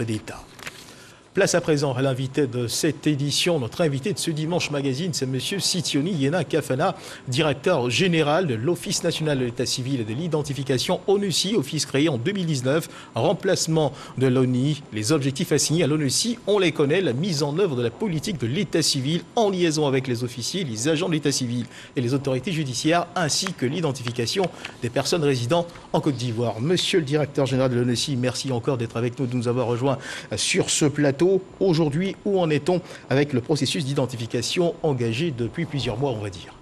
d'État. Place à présent à l'invité de cette édition. Notre invité de ce dimanche magazine, c'est M. Sitioni Yena Kafana, directeur général de l'Office national de l'état civil et de l'identification ONUCI, office créé en 2019, remplacement de l'ONI. Les objectifs assignés à l'ONUCI, on les connaît, la mise en œuvre de la politique de l'état civil en liaison avec les officiers, les agents de l'état civil et les autorités judiciaires, ainsi que l'identification des personnes résidant en Côte d'Ivoire. Monsieur le directeur général de l'ONUCI, merci encore d'être avec nous, de nous avoir rejoints sur ce plateau. Aujourd'hui, où en est-on avec le processus d'identification engagé depuis plusieurs mois, on va dire?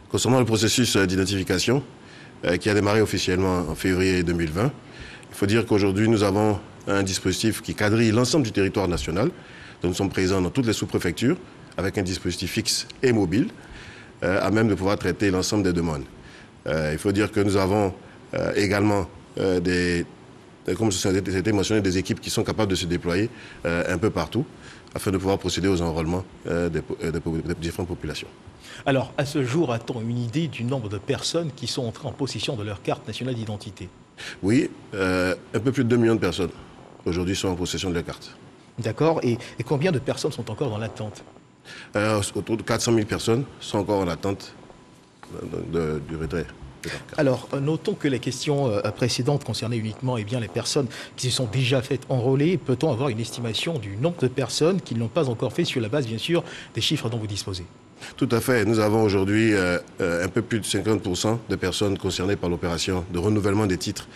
Concernant le processus d'identification, qui a démarré officiellement en février 2020, il faut dire qu'aujourd'hui, nous avons un dispositif qui quadrille l'ensemble du territoire national. Donc, nous sommes présents dans toutes les sous-préfectures, avec un dispositif fixe et mobile, à même de pouvoir traiter l'ensemble des demandes. Il faut dire que nous avons également comme c'était mentionné, des équipes qui sont capables de se déployer un peu partout afin de pouvoir procéder aux enrôlements des différentes populations. Alors, à ce jour, a-t-on une idée du nombre de personnes qui sont entrées en possession de leur carte nationale d'identité? Oui, un peu plus de 2 millions de personnes aujourd'hui sont en possession de leur carte. D'accord. Et combien de personnes sont encore dans l'attente? Autour de 400 000 personnes sont encore en attente du retrait. Alors, notons que les questions précédentes concernaient uniquement les personnes qui se sont déjà faites enrôler. Peut-on avoir une estimation du nombre de personnes qui ne l'ont pas encore fait sur la base, bien sûr, des chiffres dont vous disposez? Tout à fait. Nous avons aujourd'hui un peu plus de 50% de personnes concernées par l'opération de renouvellement des titres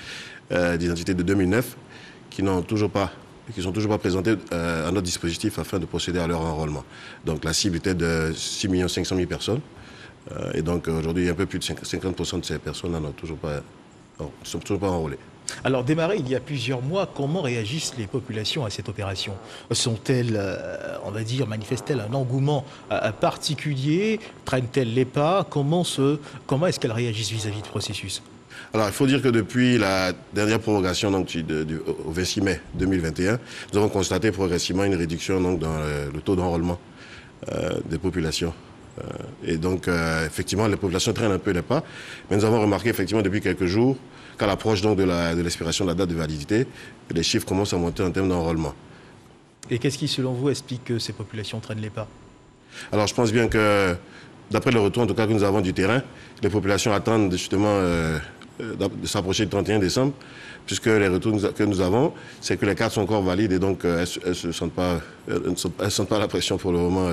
d'identité de 2009 qui ne sont toujours pas présentés à notre dispositif afin de procéder à leur enrôlement. Donc la cible était de 6 500 000 personnes. Et donc aujourd'hui, un peu plus de 50% de ces personnes ne sont toujours pas enrôlées. Alors démarré il y a plusieurs mois, comment réagissent les populations à cette opération? Sont-elles, on va dire, manifestent-elles un engouement particulier? Traînent-elles les pas? Comment est-ce qu'elles réagissent vis-à-vis du processus? Alors il faut dire que depuis la dernière prorogation donc, au 26 mai 2021, nous avons constaté progressivement une réduction donc, dans le taux d'enrôlement des populations. Et donc, effectivement, les populations traînent un peu les pas. Mais nous avons remarqué, effectivement, depuis quelques jours, qu'à l'approche de l'expiration de la date de validité, les chiffres commencent à monter en termes d'enrôlement. Et qu'est-ce qui, selon vous, explique que ces populations traînent les pas? Alors, je pense bien que, d'après le retour, en tout cas, que nous avons du terrain, les populations attendent justement de s'approcher du 31 décembre, puisque les retours que nous avons, c'est que les cartes sont encore valides et donc elles ne sentent pas la pression pour le moment.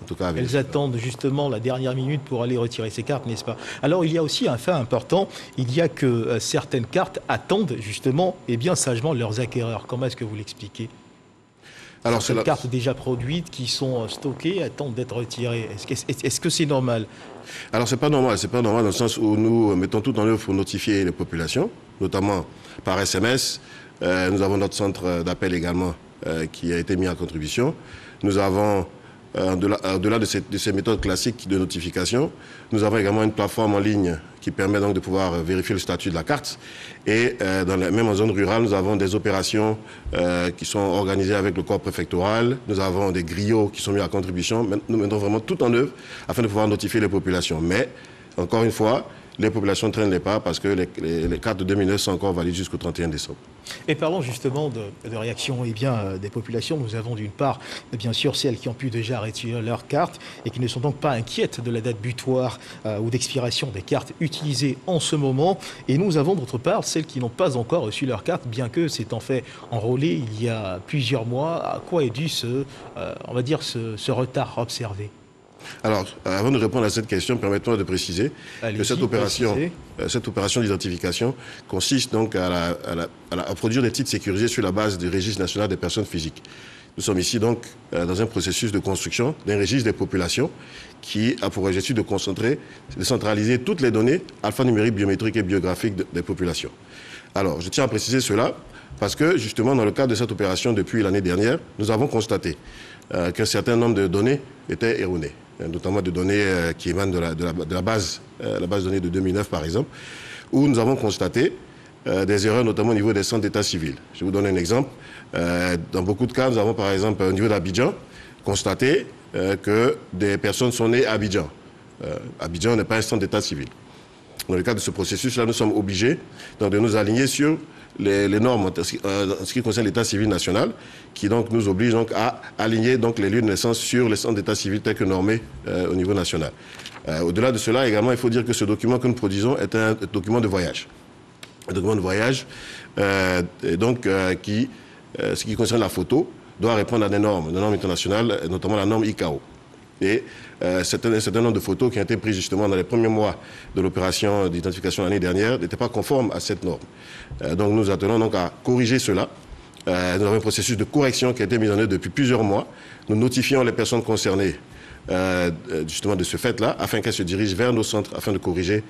En tout cas, elles attendent justement la dernière minute pour aller retirer ces cartes, n'est-ce pas? Alors il y a aussi un fait important, il y a que certaines cartes attendent justement et bien sagement leurs acquéreurs. Comment est-ce que vous l'expliquez? Alors ces cartes déjà produites qui sont stockées attendent d'être retirées. Est-ce que c'est normal? Alors c'est pas normal dans le sens où nous mettons tout en œuvre pour notifier les populations, notamment par SMS. Nous avons notre centre d'appel également qui a été mis en contribution. Nous avons au-delà de ces méthodes classiques de notification, nous avons également une plateforme en ligne qui permet donc de pouvoir vérifier le statut de la carte. Et même en zone rurale, nous avons des opérations qui sont organisées avec le corps préfectoral. Nous avons des griots qui sont mis à contribution. Nous mettons vraiment tout en œuvre afin de pouvoir notifier les populations. Mais, encore une fois, les populations traînent les pas parce que les cartes de 2009 sont encore valides jusqu'au 31 décembre. Et parlons justement de réaction des populations. Nous avons d'une part, bien sûr, celles qui ont pu déjà retirer leurs cartes et qui ne sont donc pas inquiètes de la date butoir ou d'expiration des cartes utilisées en ce moment. Et nous avons d'autre part celles qui n'ont pas encore reçu leur carte, bien que c'est en fait enrôlé il y a plusieurs mois. À quoi est dû on va dire, ce retard observé? Alors, avant de répondre à cette question, permettez-moi de préciser que cette opération d'identification consiste donc à produire des titres sécurisés sur la base du registre national des personnes physiques. Nous sommes ici donc dans un processus de construction d'un registre des populations qui a pour objectif de centraliser toutes les données alphanumériques, biométriques et biographiques des populations. Alors, je tiens à préciser cela parce que, justement, dans le cadre de cette opération, depuis l'année dernière, nous avons constaté qu'un certain nombre de données étaient erronées, notamment de données qui émanent de la base de données de 2009, par exemple, où nous avons constaté des erreurs, notamment au niveau des centres d'état civil. Je vous donne un exemple. Dans beaucoup de cas, nous avons, par exemple, au niveau d'Abidjan, constaté que des personnes sont nées à Abidjan. Abidjan n'est pas un centre d'état civil. Dans le cadre de ce processus-là, nous sommes obligés donc, de nous aligner sur les normes en ce qui concerne l'état civil national, qui donc nous oblige donc à aligner donc les lieux de naissance sur les centres d'état civil tels que normés au niveau national. Au-delà de cela, également, il faut dire que ce document que nous produisons est un document de voyage. Un document de voyage, qui, ce qui concerne la photo, doit répondre à des normes internationales, notamment la norme ICAO. Et c'est un certain nombre de photos qui ont été prises justement dans les premiers mois de l'opération d'identification l'année dernière n'étaient pas conformes à cette norme. Donc nous attendons donc à corriger cela. Nous avons un processus de correction qui a été mis en œuvre depuis plusieurs mois. Nous notifions les personnes concernées justement de ce fait-là, afin qu'elles se dirigent vers nos centres, afin de corriger,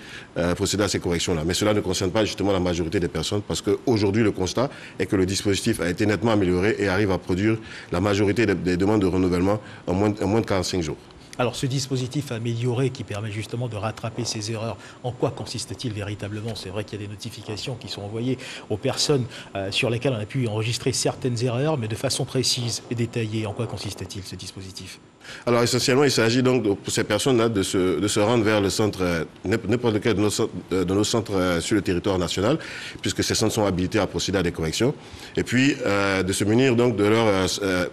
procéder à ces corrections-là. Mais cela ne concerne pas justement la majorité des personnes, parce qu'aujourd'hui, le constat est que le dispositif a été nettement amélioré et arrive à produire la majorité des demandes de renouvellement en moins de 45 jours. Alors, ce dispositif amélioré qui permet justement de rattraper ces erreurs, en quoi consiste-t-il véritablement? C'est vrai qu'il y a des notifications qui sont envoyées aux personnes sur lesquelles on a pu enregistrer certaines erreurs, mais de façon précise et détaillée. En quoi consiste-t-il, ce dispositif? Alors, essentiellement, il s'agit donc pour ces personnes-là de se rendre vers le centre, n'importe lequel de nos centres sur le territoire national, puisque ces centres sont habilités à procéder à des corrections, et puis de se munir donc de leur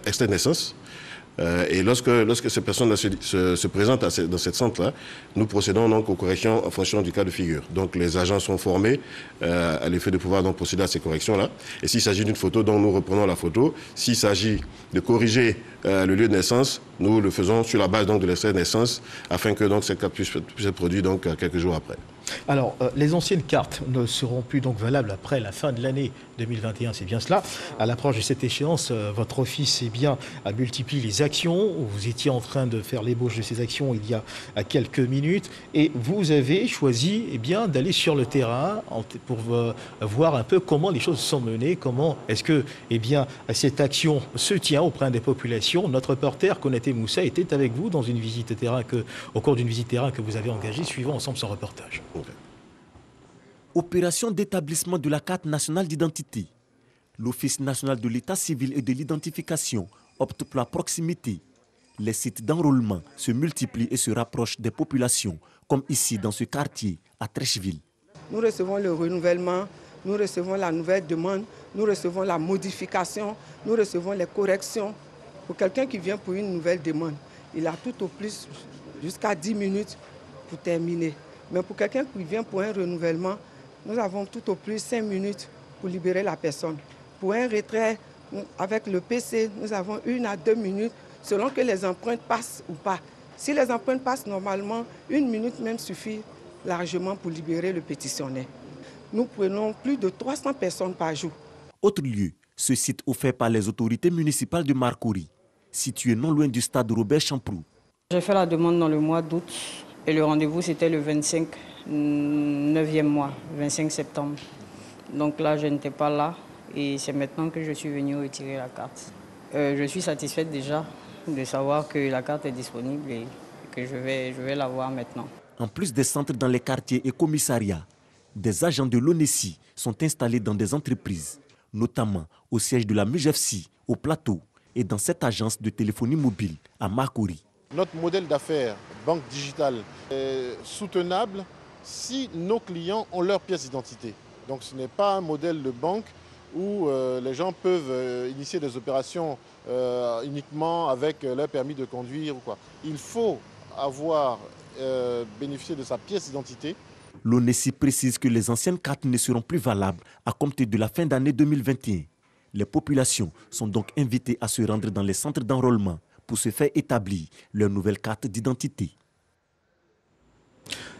extrait de naissance. Et lorsque ces personnes-là se présentent dans cette centre-là, nous procédons donc aux corrections en fonction du cas de figure. Donc les agents sont formés à l'effet de pouvoir donc procéder à ces corrections-là. Et s'il s'agit d'une photo, donc nous reprenons la photo. S'il s'agit de corriger le lieu de naissance, nous le faisons sur la base donc de l'extrait de naissance, afin que donc cette carte puisse être produite donc quelques jours après. Alors, les anciennes cartes ne seront plus donc valables après la fin de l'année 2021, c'est bien cela. À l'approche de cette échéance, votre office a multiplié les actions. Vous étiez en train de faire l'ébauche de ces actions il y a quelques minutes et vous avez choisi d'aller sur le terrain pour voir un peu comment les choses sont menées, comment est-ce que cette action se tient auprès des populations. Notre reporter, Konaté Moussa, était avec vous dans une visite terrain au cours d'une visite terrain que vous avez engagée. Suivons ensemble son reportage. Opération d'établissement de la carte nationale d'identité. L'Office national de l'état civil et de l'identification opte pour la proximité. Les sites d'enrôlement se multiplient et se rapprochent des populations, comme ici dans ce quartier, à Trècheville. Nous recevons le renouvellement, nous recevons la nouvelle demande, nous recevons la modification, nous recevons les corrections. Pour quelqu'un qui vient pour une nouvelle demande, il a tout au plus jusqu'à 10 minutes pour terminer. Mais pour quelqu'un qui vient pour un renouvellement, nous avons tout au plus 5 minutes pour libérer la personne. Pour un retrait, avec le PC, nous avons 1 à 2 minutes selon que les empreintes passent ou pas. Si les empreintes passent normalement, 1 minute même suffit largement pour libérer le pétitionnaire. Nous prenons plus de 300 personnes par jour. Autre lieu, ce site offert par les autorités municipales de Marcory, situé non loin du stade Robert Champroux. J'ai fait la demande dans le mois d'août et le rendez-vous c'était le 25, 9e mois, 25 septembre. Donc là, je n'étais pas là et c'est maintenant que je suis venu retirer la carte. Je suis satisfaite déjà de savoir que la carte est disponible et que je vais l'avoir maintenant. En plus des centres dans les quartiers et commissariats, des agents de l'ONESI sont installés dans des entreprises, notamment au siège de la MUGEFSI, au Plateau, et dans cette agence de téléphonie mobile à Marcory. Notre modèle d'affaires, banque digitale, est soutenable si nos clients ont leur pièce d'identité. Donc ce n'est pas un modèle de banque où les gens peuvent initier des opérations uniquement avec leur permis de conduire ou quoi. Il faut avoir bénéficié de sa pièce d'identité. L'ONESI précise que les anciennes cartes ne seront plus valables à compter de la fin d'année 2021. Les populations sont donc invitées à se rendre dans les centres d'enrôlement pour se faire établir leur nouvelle carte d'identité.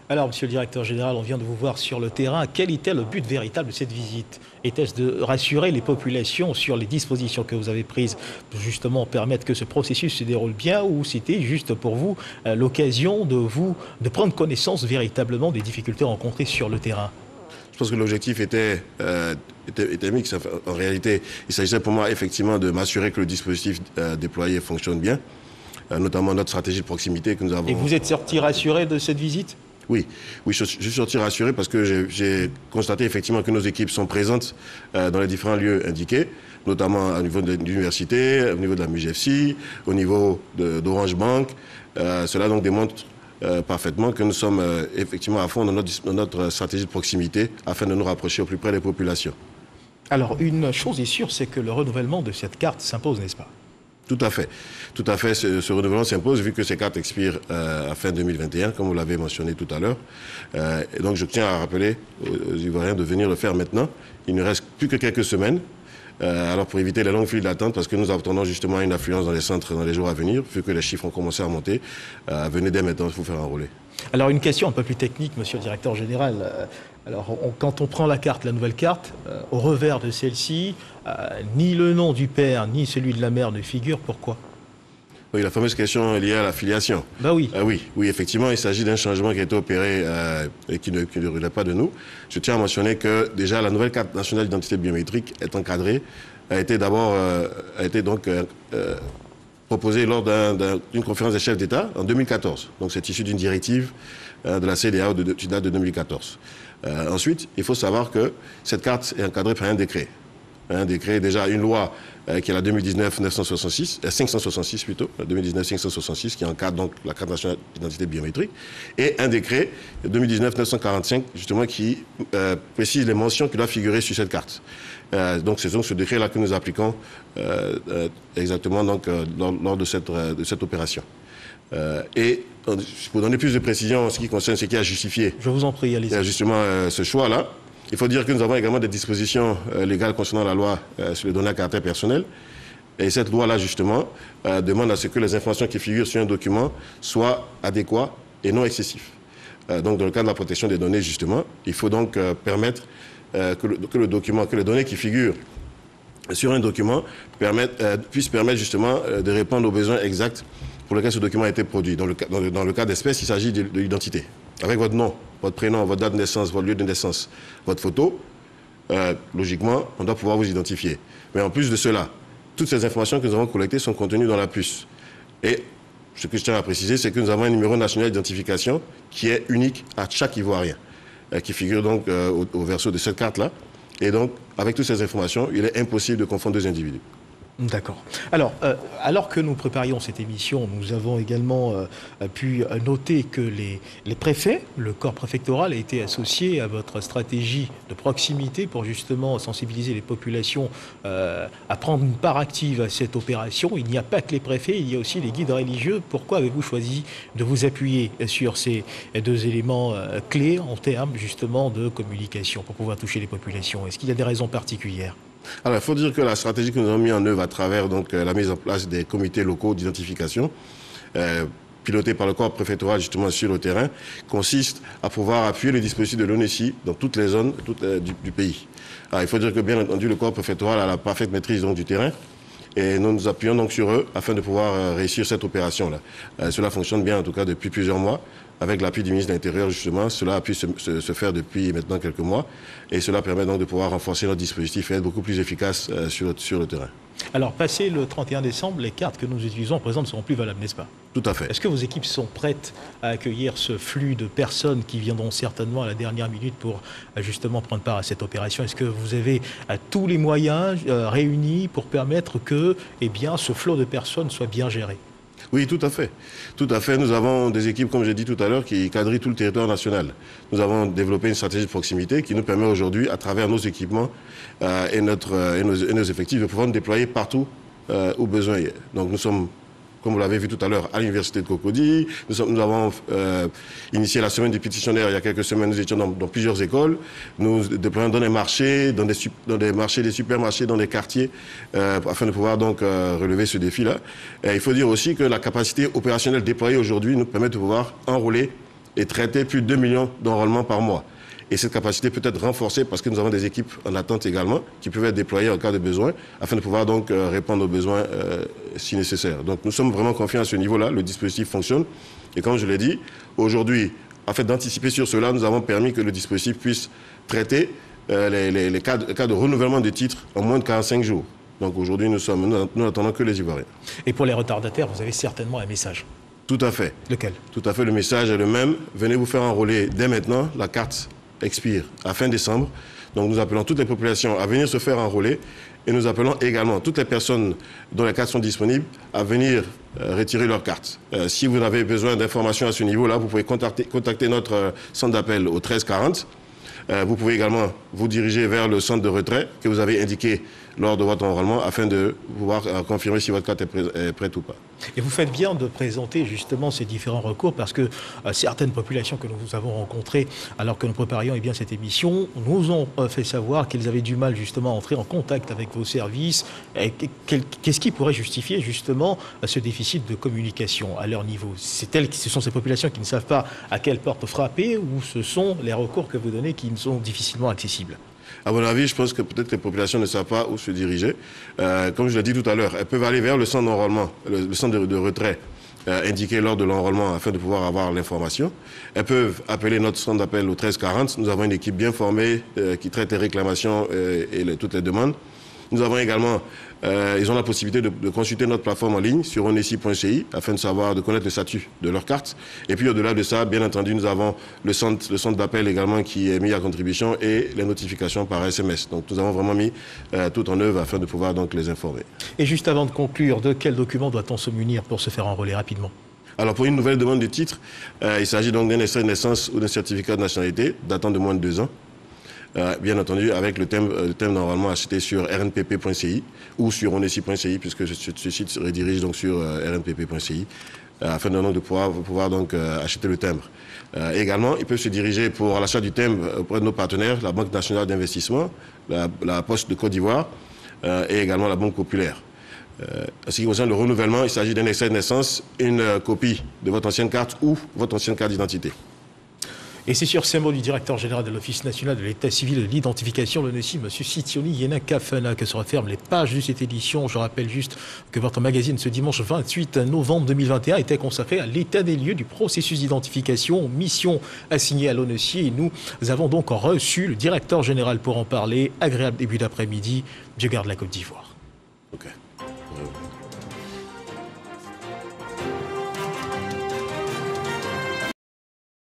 Alors, monsieur le directeur général, on vient de vous voir sur le terrain. Quel était le but véritable de cette visite? Était-ce de rassurer les populations sur les dispositions que vous avez prises pour justement permettre que ce processus se déroule bien, ou c'était juste pour vous l'occasion de prendre connaissance véritablement des difficultés rencontrées sur le terrain? Je pense que l'objectif était mixte. En réalité, il s'agissait pour moi effectivement de m'assurer que le dispositif déployé fonctionne bien, notamment notre stratégie de proximité que nous avons. Et vous êtes sorti rassuré de cette visite? Oui, je suis sorti rassuré parce que j'ai constaté effectivement que nos équipes sont présentes dans les différents lieux indiqués, notamment au niveau de l'université, au niveau de la MUGEFSI, au niveau d'Orange Bank. Cela donc démontre parfaitement que nous sommes effectivement à fond dans notre stratégie de proximité afin de nous rapprocher au plus près des populations. Alors, une chose est sûre, c'est que le renouvellement de cette carte s'impose, n'est-ce pas? Tout à fait. Tout à fait. Ce renouvellement s'impose vu que ces cartes expirent à fin 2021, comme vous l'avez mentionné tout à l'heure. Et donc, je tiens à rappeler aux Ivoiriens de venir le faire maintenant. Il ne reste plus que quelques semaines. Alors, pour éviter les longues files d'attente, parce que nous attendons justement une affluence dans les centres dans les jours à venir, vu que les chiffres ont commencé à monter, venez dès maintenant, il faut faire enrôler. Alors, une question un peu plus technique, monsieur le directeur général. Alors, quand on prend la carte, la nouvelle carte, au revers de celle-ci, ni le nom du père, ni celui de la mère ne figurent. Pourquoi? Oui, la fameuse question liée à l'affiliation. Ben oui. Oui, effectivement, il s'agit d'un changement qui a été opéré et qui ne relève pas de nous. Je tiens à mentionner que déjà la nouvelle carte nationale d'identité biométrique est encadrée, a été proposée lors d'une conférence des chefs d'État en 2014. Donc c'est issu d'une directive de la CEDEAO qui date de 2014. Ensuite, il faut savoir que cette carte est encadrée par un décret. Un décret, déjà une loi qui est la 566 plutôt, la 2019-566 qui encadre donc la carte nationale d'identité biométrique, et un décret 2019-945 justement qui précise les mentions qui doivent figurer sur cette carte. Donc c'est donc ce décret-là que nous appliquons exactement donc, lors de cette opération. Et pour donner plus de précision en ce qui concerne ce qui a justifié. Je vous en prie, allez-y. Justement ce choix-là. Il faut dire que nous avons également des dispositions légales concernant la loi sur les données à caractère personnel. Et cette loi-là, justement, demande à ce que les informations qui figurent sur un document soient adéquates et non excessives. Donc, dans le cadre de la protection des données, justement, il faut donc permettre que les données qui figurent sur un document puissent permettre, justement, de répondre aux besoins exacts pour lesquels ce document a été produit. Dans le cas d'espèce, il s'agit de l'identité. Avec votre nom, votre prénom, votre date de naissance, votre lieu de naissance, votre photo, logiquement, on doit pouvoir vous identifier. Mais en plus de cela, toutes ces informations que nous avons collectées sont contenues dans la puce. Et ce que je tiens à préciser, c'est que nous avons un numéro national d'identification qui est unique à chaque Ivoirien, qui figure donc au verso de cette carte-là. Et donc, avec toutes ces informations, il est impossible de confondre deux individus. D'accord. Alors que nous préparions cette émission, nous avons également pu noter que les préfets, le corps préfectoral a été associé à votre stratégie de proximité pour justement sensibiliser les populations à prendre une part active à cette opération. Il n'y a pas que les préfets, il y a aussi les guides religieux. Pourquoi avez-vous choisi de vous appuyer sur ces deux éléments clés en termes justement de communication pour pouvoir toucher les populations? Est-ce qu'il y a des raisons particulières? Alors, il faut dire que la stratégie que nous avons mise en œuvre à travers donc, la mise en place des comités locaux d'identification, pilotés par le corps préfectoral justement sur le terrain, consiste à pouvoir appuyer les dispositifs de l'ONECI dans toutes les zones du pays. Alors, il faut dire que bien entendu, le corps préfectoral a la parfaite maîtrise donc, du terrain. Et nous nous appuyons donc sur eux afin de pouvoir réussir cette opération-là. Cela fonctionne bien en tout cas depuis plusieurs mois. Avec l'appui du ministre de l'Intérieur, justement, cela a pu se faire depuis maintenant quelques mois. Et cela permet donc de pouvoir renforcer notre dispositif et être beaucoup plus efficace sur le terrain. Alors, passé le 31 décembre, les cartes que nous utilisons en présent ne seront plus valables, n'est-ce pas? Tout à fait. Est-ce que vos équipes sont prêtes à accueillir ce flux de personnes qui viendront certainement à la dernière minute pour justement prendre part à cette opération? Est-ce que vous avez tous les moyens réunis pour permettre que ce flot de personnes soit bien géré? Oui, tout à fait. Tout à fait. Nous avons des équipes, comme j'ai dit tout à l'heure, qui quadrillent tout le territoire national. Nous avons développé une stratégie de proximité qui nous permet aujourd'hui, à travers nos équipements et nos effectifs, de pouvoir nous déployer partout où besoin. Donc nous sommes, comme vous l'avez vu tout à l'heure, à l'université de Cocody. Nous avons initié la semaine des pétitionnaires il y a quelques semaines. Nous étions dans plusieurs écoles. Nous déployons dans les marchés, dans des marchés, des supermarchés, dans des quartiers, afin de pouvoir donc relever ce défi-là. Et il faut dire aussi que la capacité opérationnelle déployée aujourd'hui nous permet de pouvoir enrôler et traiter plus de 2 millions d'enrôlements par mois. Et cette capacité peut être renforcée parce que nous avons des équipes en attente également qui peuvent être déployées en cas de besoin afin de pouvoir donc répondre aux besoins si nécessaire. Donc nous sommes vraiment confiants à ce niveau-là. Le dispositif fonctionne. Et comme je l'ai dit, aujourd'hui, afin d'anticiper sur cela, nous avons permis que le dispositif puisse traiter les cas de renouvellement de titres en moins de 45 jours. Donc aujourd'hui, nous n'attendons que les Ivoiriens. Et pour les retardataires, vous avez certainement un message. Tout à fait. Lequel? Tout à fait, le message est le même. Venez vous faire enrôler dès maintenant. La carte expire à fin décembre. Donc nous appelons toutes les populations à venir se faire enrôler et nous appelons également toutes les personnes dont les cartes sont disponibles à venir retirer leurs cartes. Si vous avez besoin d'informations à ce niveau-là, vous pouvez contacter notre centre d'appel au 1340 vous pouvez également vous diriger vers le centre de retrait que vous avez indiqué lors de votre enrôlement afin de pouvoir confirmer si votre carte est prête ou pas. Et vous faites bien de présenter justement ces différents recours parce que certaines populations que nous avons rencontrées alors que nous préparions cette émission nous ont fait savoir qu'elles avaient du mal justement à entrer en contact avec vos services. Qu'est-ce qui pourrait justifier justement ce déficit de communication à leur niveau? Ce sont ces populations qui ne savent pas à quelle porte frapper ou ce sont les recours que vous donnez qui sont difficilement accessibles? À mon avis, je pense que peut-être que les populations ne savent pas où se diriger. Comme je l'ai dit tout à l'heure, elles peuvent aller vers le centre d'enrôlement, le centre de retrait indiqué lors de l'enrôlement afin de pouvoir avoir l'information. Elles peuvent appeler notre centre d'appel au 1340. Nous avons une équipe bien formée qui traite les réclamations et toutes les demandes. Nous avons également, ils ont la possibilité de consulter notre plateforme en ligne sur onesi.ci afin de connaître le statut de leur carte. Et puis au-delà de ça, bien entendu, nous avons le centre d'appel également qui est mis à contribution et les notifications par SMS. Donc nous avons vraiment mis tout en œuvre afin de pouvoir donc les informer. Et juste avant de conclure, de quel document doit-on se munir pour se faire enrôler rapidement? Alors pour une nouvelle demande de titre, il s'agit donc d'un extrait de naissance ou d'un certificat de nationalité datant de moins de 2 ans. Bien entendu, avec le thème normalement acheté sur rnpp.ci ou sur onesi.ci, puisque ce site se redirige donc sur rnpp.ci, afin de pouvoir donc acheter le timbre. Également, ils peuvent se diriger pour l'achat du timbre auprès de nos partenaires, la Banque nationale d'investissement, la Poste de Côte d'Ivoire et également la Banque populaire. En ce qui concerne le renouvellement, il s'agit d'un extrait de naissance, une copie de votre ancienne carte ou votre ancienne carte d'identité. Et c'est sur ces mots du directeur général de l'Office national de l'état civil et de l'identification, l'ONESI, M. Sitsioni Yena Kafana, que se referment les pages de cette édition. Je rappelle juste que votre magazine, ce dimanche 28 novembre 2021, était consacré à l'état des lieux du processus d'identification, mission assignée à l'ONESI. Et nous avons donc reçu le directeur général pour en parler. Agréable début d'après-midi. Dieu garde la Côte d'Ivoire. Okay.